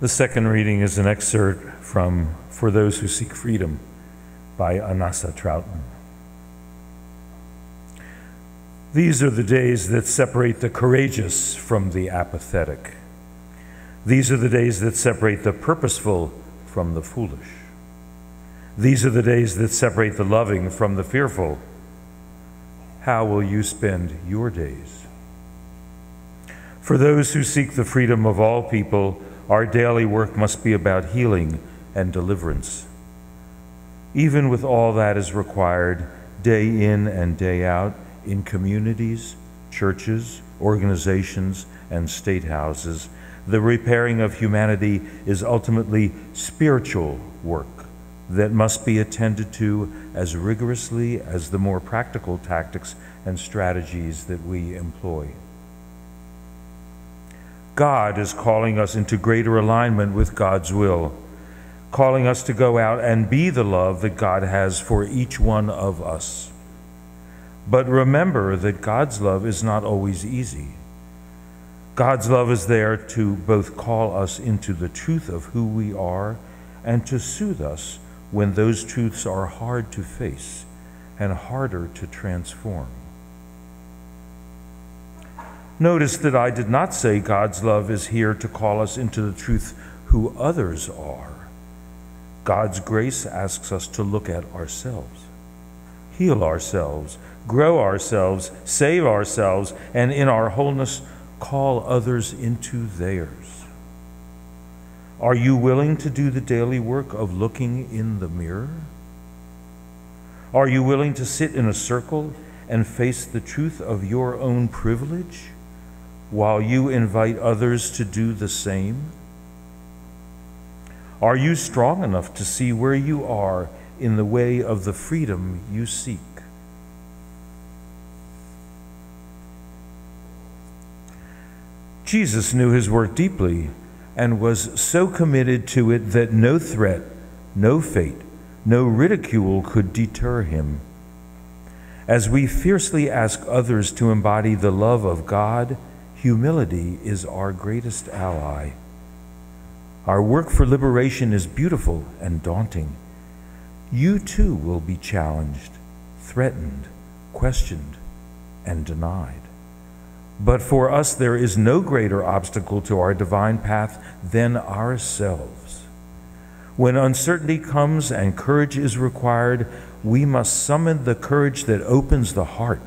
The second reading is an excerpt from For Those Who Seek Freedom by Anasa Troutman. These are the days that separate the courageous from the apathetic. These are the days that separate the purposeful from the foolish. These are the days that separate the loving from the fearful. How will you spend your days? For those who seek the freedom of all people, our daily work must be about healing and deliverance. Even with all that is required, day in and day out, in communities, churches, organizations, and state houses, the repairing of humanity is ultimately spiritual work that must be attended to as rigorously as the more practical tactics and strategies that we employ. God is calling us into greater alignment with God's will, calling us to go out and be the love that God has for each one of us. But remember that God's love is not always easy. God's love is there to both call us into the truth of who we are and to soothe us when those truths are hard to face and harder to transform. Notice that I did not say God's love is here to call us into the truth who others are. God's grace asks us to look at ourselves, heal ourselves, grow ourselves, save ourselves, and in our wholeness, call others into theirs. Are you willing to do the daily work of looking in the mirror? Are you willing to sit in a circle and face the truth of your own privilege while you invite others to do the same? Are you strong enough to see where you are in the way of the freedom you seek? Jesus knew his work deeply and was so committed to it that no threat, no fate, no ridicule could deter him. As we fiercely ask others to embody the love of God, humility is our greatest ally. Our work for liberation is beautiful and daunting. You too will be challenged, threatened, questioned, and denied. But for us, there is no greater obstacle to our divine path than ourselves. When uncertainty comes and courage is required, we must summon the courage that opens the heart,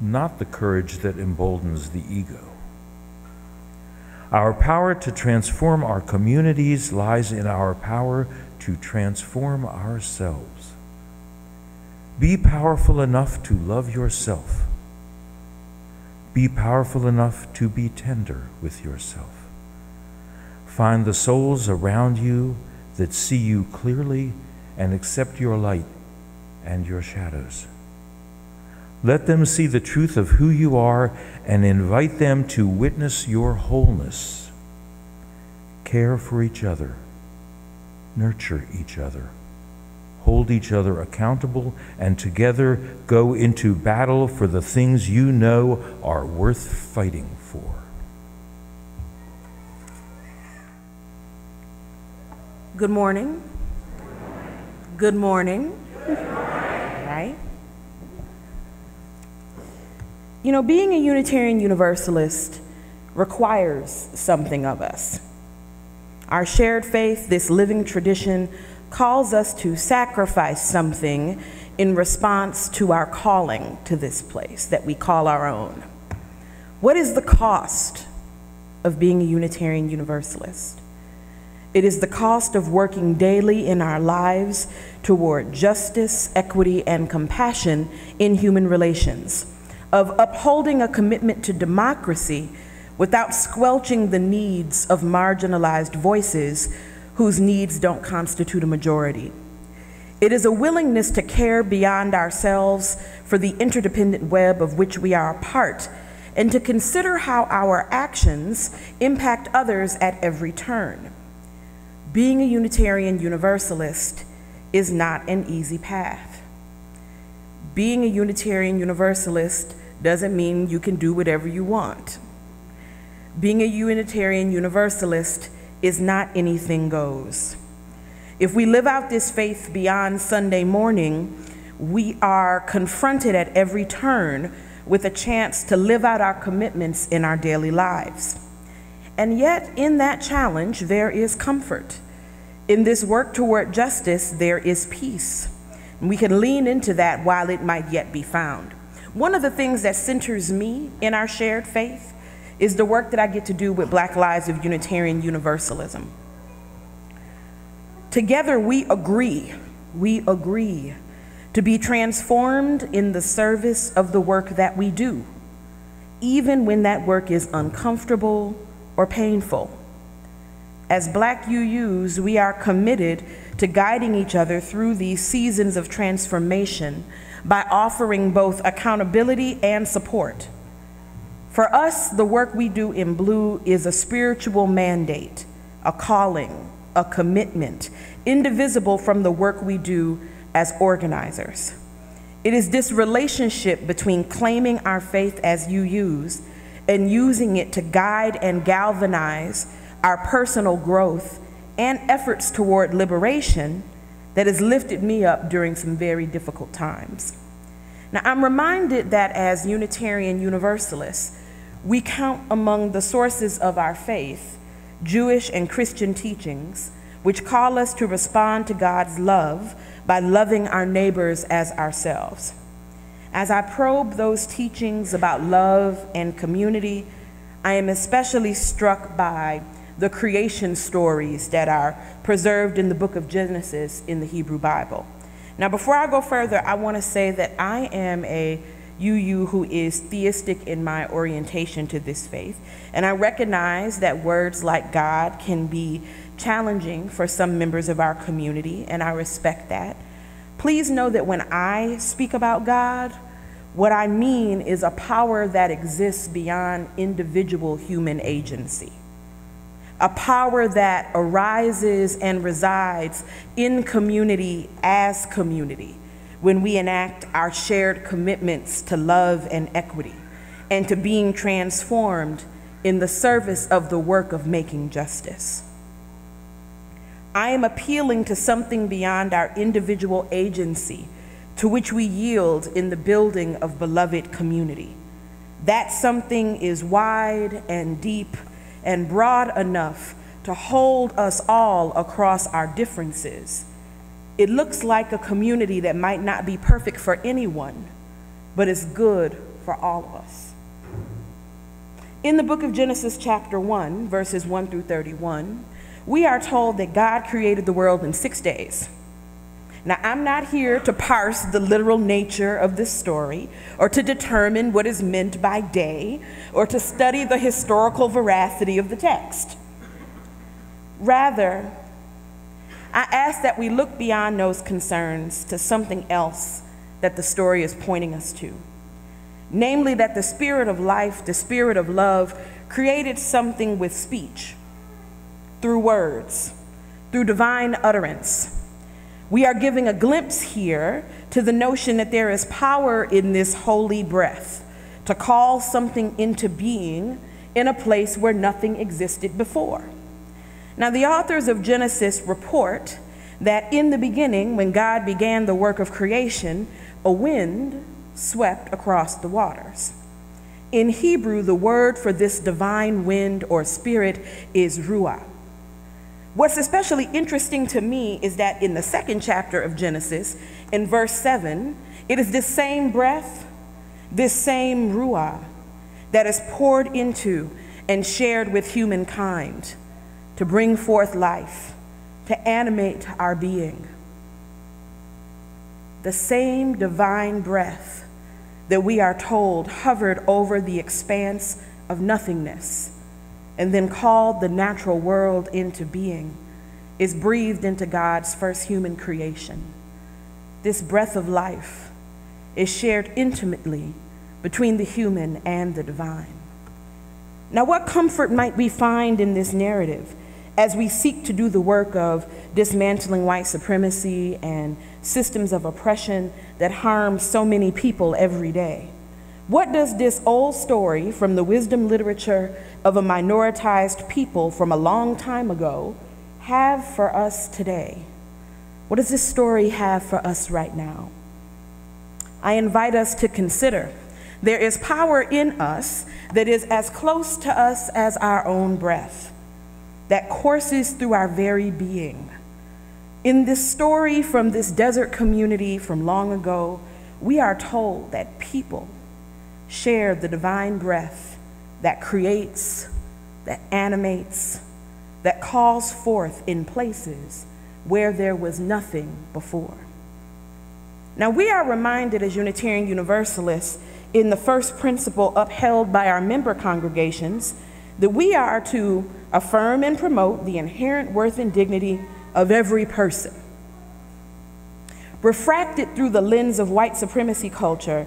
not the courage that emboldens the ego. Our power to transform our communities lies in our power to transform ourselves. Be powerful enough to love yourself. Be powerful enough to be tender with yourself. Find the souls around you that see you clearly and accept your light and your shadows. Let them see the truth of who you are and invite them to witness your wholeness. Care for each other. Nurture each other. Hold each other accountable, and together go into battle for the things you know are worth fighting for. Good morning. Good morning. Good morning. Right? You know, being a Unitarian Universalist requires something of us. Our shared faith, this living tradition, calls us to sacrifice something in response to our calling to this place that we call our own. What is the cost of being a Unitarian Universalist? It is the cost of working daily in our lives toward justice, equity, and compassion in human relations, of upholding a commitment to democracy without squelching the needs of marginalized voices whose needs don't constitute a majority. It is a willingness to care beyond ourselves for the interdependent web of which we are a part, and to consider how our actions impact others at every turn. Being a Unitarian Universalist is not an easy path. Being a Unitarian Universalist doesn't mean you can do whatever you want. Being a Unitarian Universalist is not anything goes. If we live out this faith beyond Sunday morning, we are confronted at every turn with a chance to live out our commitments in our daily lives. And yet, in that challenge, there is comfort. In this work toward justice, there is peace. And we can lean into that while it might yet be found. One of the things that centers me in our shared faith is the work that I get to do with Black Lives of Unitarian Universalism. Together we agree to be transformed in the service of the work that we do, even when that work is uncomfortable or painful. As Black UUs, we are committed to guiding each other through these seasons of transformation by offering both accountability and support. For us, the work we do in blue is a spiritual mandate, a calling, a commitment, indivisible from the work we do as organizers. It is this relationship between claiming our faith as UUs and using it to guide and galvanize our personal growth and efforts toward liberation that has lifted me up during some very difficult times. Now, I'm reminded that as Unitarian Universalists, we count among the sources of our faith Jewish and Christian teachings, which call us to respond to God's love by loving our neighbors as ourselves. As I probe those teachings about love and community, I am especially struck by the creation stories that are preserved in the book of Genesis in the Hebrew Bible. Now, before I go further, I want to say that I am a UU who is theistic in my orientation to this faith, and I recognize that words like God can be challenging for some members of our community, and I respect that. Please know that when I speak about God, what I mean is a power that exists beyond individual human agency. A power that arises and resides in community as community when we enact our shared commitments to love and equity and to being transformed in the service of the work of making justice. I am appealing to something beyond our individual agency to which we yield in the building of beloved community. That something is wide and deep and broad enough to hold us all across our differences. It looks like a community that might not be perfect for anyone, but is good for all of us. In the book of Genesis chapter 1, verses 1 through 31, we are told that God created the world in 6 days. Now, I'm not here to parse the literal nature of this story or to determine what is meant by day or to study the historical veracity of the text. Rather, I ask that we look beyond those concerns to something else that the story is pointing us to. Namely, that the spirit of life, the spirit of love, created something with speech, through words, through divine utterance. We are giving a glimpse here to the notion that there is power in this holy breath to call something into being in a place where nothing existed before. Now, the authors of Genesis report that in the beginning, when God began the work of creation, a wind swept across the waters. In Hebrew, the word for this divine wind or spirit is ruah. What's especially interesting to me is that in the second chapter of Genesis, in verse 7, it is this same breath, this same ruah, that is poured into and shared with humankind to bring forth life, to animate our being. The same divine breath that we are told hovered over the expanse of nothingness and then called the natural world into being is breathed into God's first human creation. This breath of life is shared intimately between the human and the divine. Now, what comfort might we find in this narrative as we seek to do the work of dismantling white supremacy and systems of oppression that harm so many people every day? What does this old story from the wisdom literature of a minoritized people from a long time ago have for us today? What does this story have for us right now? I invite us to consider there is power in us that is as close to us as our own breath, that courses through our very being. In this story from this desert community from long ago, we are told that people share the divine breath that creates, that animates, that calls forth in places where there was nothing before. Now, we are reminded as Unitarian Universalists in the first principle upheld by our member congregations that we are to affirm and promote the inherent worth and dignity of every person. Refracted through the lens of white supremacy culture,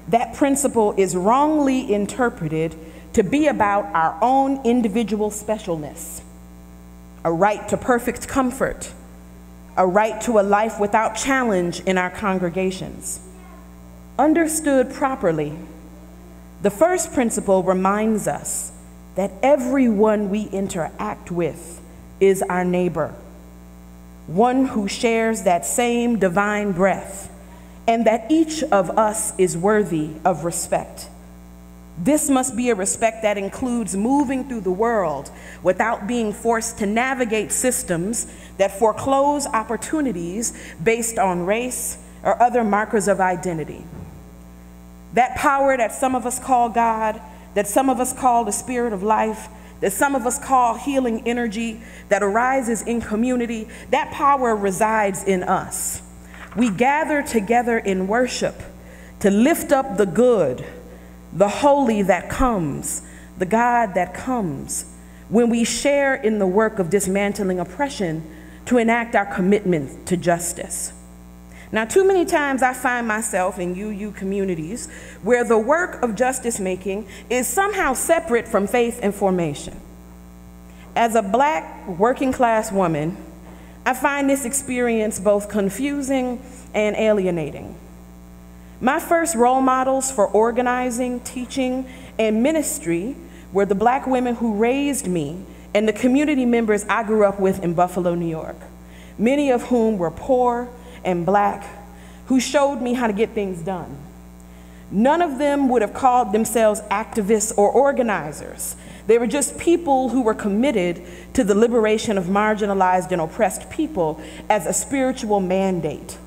that principle is wrongly interpreted to be about our own individual specialness, a right to perfect comfort, a right to a life without challenge in our congregations. Understood properly, the first principle reminds us that everyone we interact with is our neighbor, one who shares that same divine breath, and that each of us is worthy of respect. This must be a respect that includes moving through the world without being forced to navigate systems that foreclose opportunities based on race or other markers of identity. That power that some of us call God, that some of us call the spirit of life, that some of us call healing energy that arises in community, that power resides in us. We gather together in worship to lift up the good, the holy that comes, the God that comes, when we share in the work of dismantling oppression to enact our commitment to justice. Now, too many times I find myself in UU communities where the work of justice making is somehow separate from faith and formation. As a Black working class woman, I find this experience both confusing and alienating. My first role models for organizing, teaching, and ministry were the Black women who raised me and the community members I grew up with in Buffalo, New York, many of whom were poor and Black, who showed me how to get things done. None of them would have called themselves activists or organizers. They were just people who were committed to the liberation of marginalized and oppressed people as a spiritual mandate,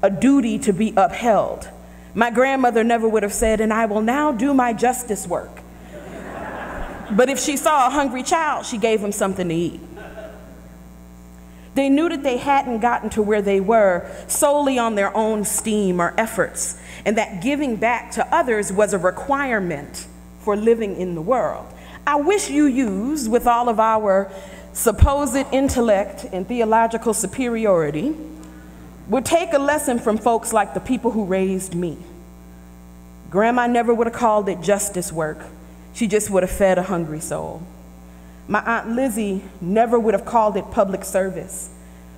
a duty to be upheld. My grandmother never would have said, "And I will now do my justice work." But if she saw a hungry child, she gave him something to eat. They knew that they hadn't gotten to where they were solely on their own steam or efforts, and that giving back to others was a requirement for living in the world. I wish UUs, with all of our supposed intellect and theological superiority, would take a lesson from folks like the people who raised me. Grandma never would have called it justice work. She just would have fed a hungry soul. My Aunt Lizzie never would have called it public service,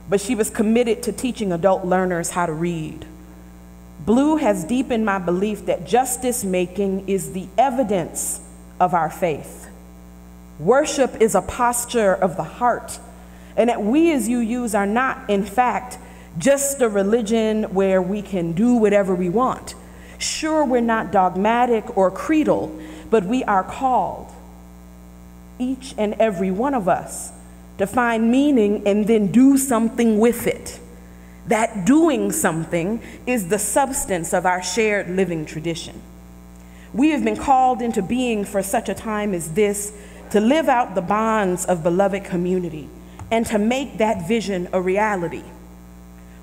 but she was committed to teaching adult learners how to read. Blue has deepened my belief that justice making is the evidence of our faith. Worship is a posture of the heart, and that we as UUs are not, in fact, just a religion where we can do whatever we want. Sure, we're not dogmatic or creedal, but we are called, each and every one of us, to find meaning and then do something with it. That doing something is the substance of our shared living tradition. We have been called into being for such a time as this to live out the bonds of beloved community and to make that vision a reality.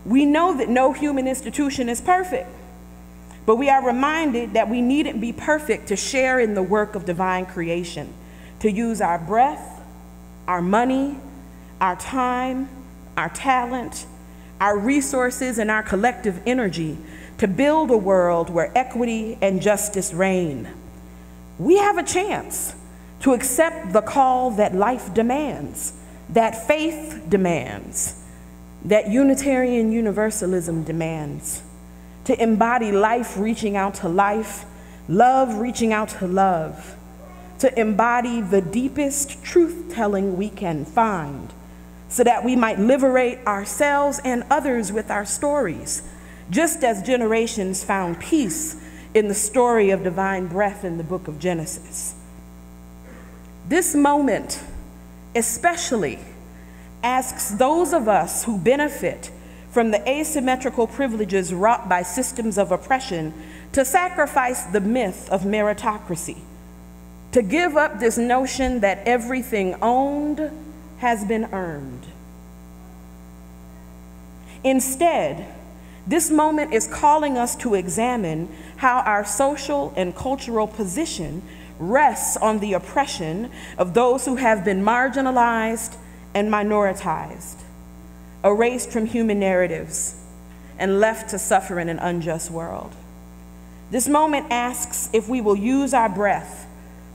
We know that no human institution is perfect, but we are reminded that we needn't be perfect to share in the work of divine creation, to use our breath, our money, our time, our talent, our resources, and our collective energy to build a world where equity and justice reign. We have a chance to accept the call that life demands, that faith demands, that Unitarian Universalism demands, to embody life reaching out to life, love reaching out to love, to embody the deepest truth-telling we can find, so that we might liberate ourselves and others with our stories, just as generations found peace in the story of divine breath in the book of Genesis. This moment especially asks those of us who benefit from the asymmetrical privileges wrought by systems of oppression to sacrifice the myth of meritocracy, to give up this notion that everything owned has been earned. Instead, this moment is calling us to examine how our social and cultural position rests on the oppression of those who have been marginalized and minoritized, erased from human narratives, and left to suffer in an unjust world. This moment asks if we will use our breath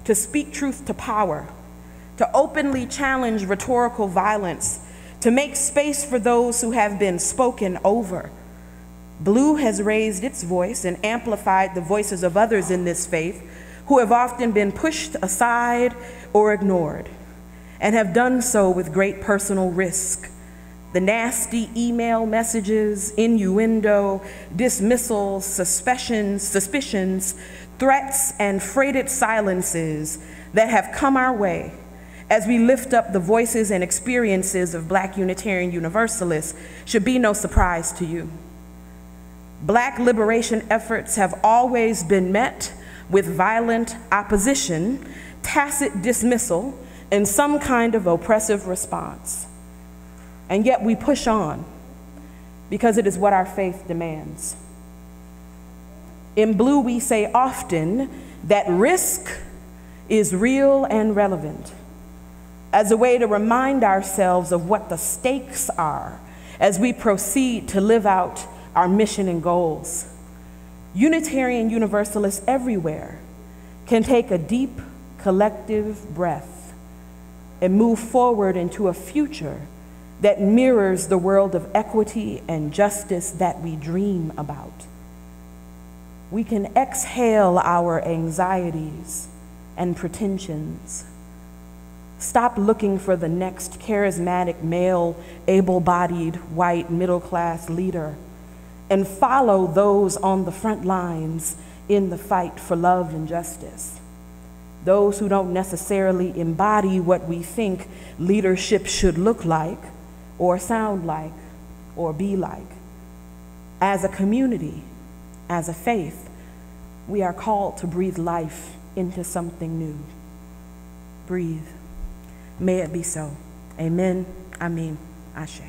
to speak truth to power, to openly challenge rhetorical violence, to make space for those who have been spoken over. Blue has raised its voice and amplified the voices of others in this faith who have often been pushed aside or ignored, and have done so with great personal risk. The nasty email messages, innuendo, dismissals, suspicions, threats, and freighted silences that have come our way as we lift up the voices and experiences of Black Unitarian Universalists should be no surprise to you. Black liberation efforts have always been met with violent opposition, tacit dismissal, and some kind of oppressive response. And yet we push on because it is what our faith demands. In Blue, we say often that risk is real and relevant, as a way to remind ourselves of what the stakes are as we proceed to live out our mission and goals. Unitarian Universalists everywhere can take a deep collective breath and move forward into a future that mirrors the world of equity and justice that we dream about. We can exhale our anxieties and pretensions. Stop looking for the next charismatic male, able-bodied, white, middle-class leader, and follow those on the front lines in the fight for love and justice. Those who don't necessarily embody what we think leadership should look like, or sound like, or be like. As a community, as a faith, we are called to breathe life into something new. Breathe. May it be so. Amen. Amin. Ashe.